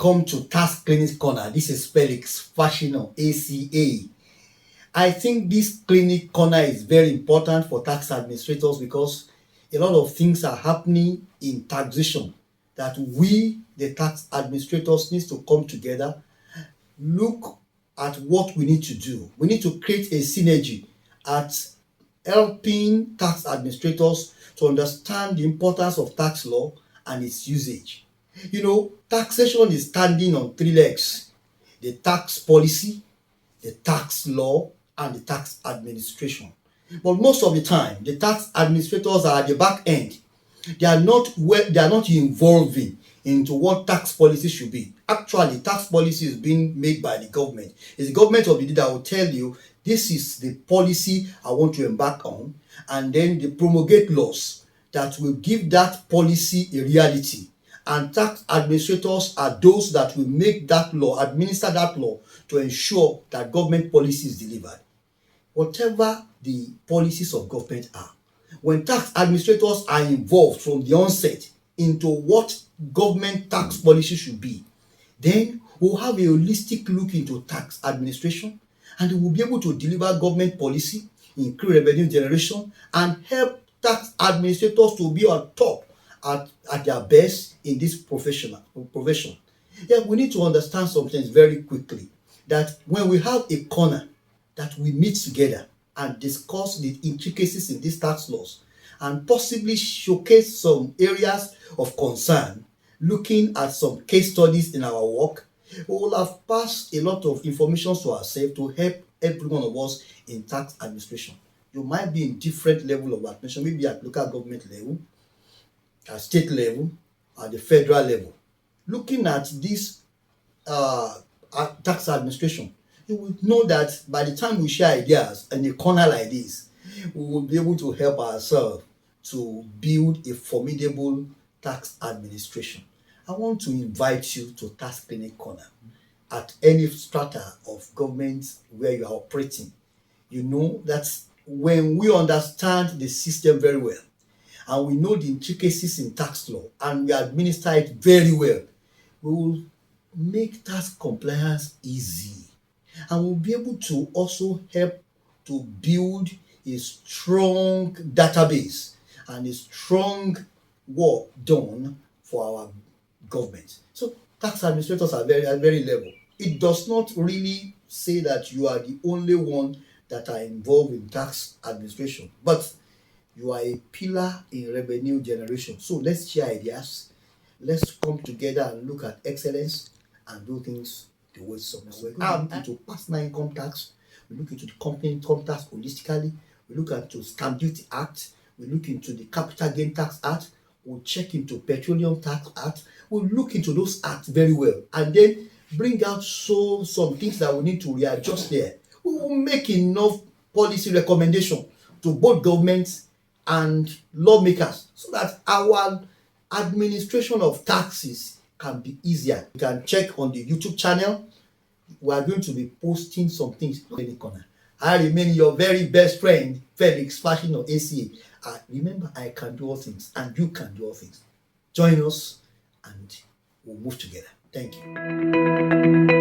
welcome to Tax Clinic Corner. This is Felix Fashino, ACA. I think this clinic corner is very important for tax administrators because a lot of things are happening in taxation that we, the tax administrators, need to come together, look at what we need to do. We need to create a synergy at helping tax administrators to understand the importance of tax law and its usage. You know, taxation is standing on three legs: the tax policy, the tax law, and the tax administration. But most of the time, the tax administrators are at the back end. They are not involving into what tax policy should be. Actually, tax policy is being made by the government. It's the government of the day that will tell you this is the policy I want to embark on, and then they promulgate laws that will give that policy a reality. And tax administrators are those that will make that law, administer that law to ensure that government policy is delivered. Whatever the policies of government are, when tax administrators are involved from the onset into what government tax policy should be, then we'll have a holistic look into tax administration, and we'll be able to deliver government policy, increase revenue generation, and help tax administrators to be on top at their best in this profession. Yeah, we need to understand some things very quickly, that when we have a corner that we meet together and discuss the intricacies in these tax laws and possibly showcase some areas of concern, looking at some case studies in our work, we will have passed a lot of information to ourselves to help every one of us in tax administration. You might be in different level of administration, maybe at local government level, at state level, at the federal level. Looking at this tax administration, you will know that by the time we share ideas in a corner like this, we will be able to help ourselves to build a formidable tax administration. I want to invite you to Tax Clinic Corner at any strata of government where you are operating. You know that when we understand the system very well, and we know the intricacies in tax law, and we administer it very well, we will make tax compliance easy, and we'll be able to also help to build a strong database and a strong work done for our government. So tax administrators are at very level. It does not really say that you are the only one that are involved in tax administration, but you are a pillar in revenue generation. So let's share ideas. Let's come together and look at excellence and do things the way it's supposed to. We're going to look into personal income tax. We look into the company income tax holistically. We look into Stamp Duty Act. We look into the Capital Gain Tax Act. We'll check into Petroleum Tax Act. We'll look into those acts very well, and then bring out some things that we need to readjust there. We will make enough policy recommendation to both governments and lawmakers so that our administration of taxes can be easier. You can check on the YouTube channel. We are going to be posting some things in the corner. I remain your very best friend, Felix Fashino, ACA. Remember, I can do all things and you can do all things. Join us and we'll move together. Thank you.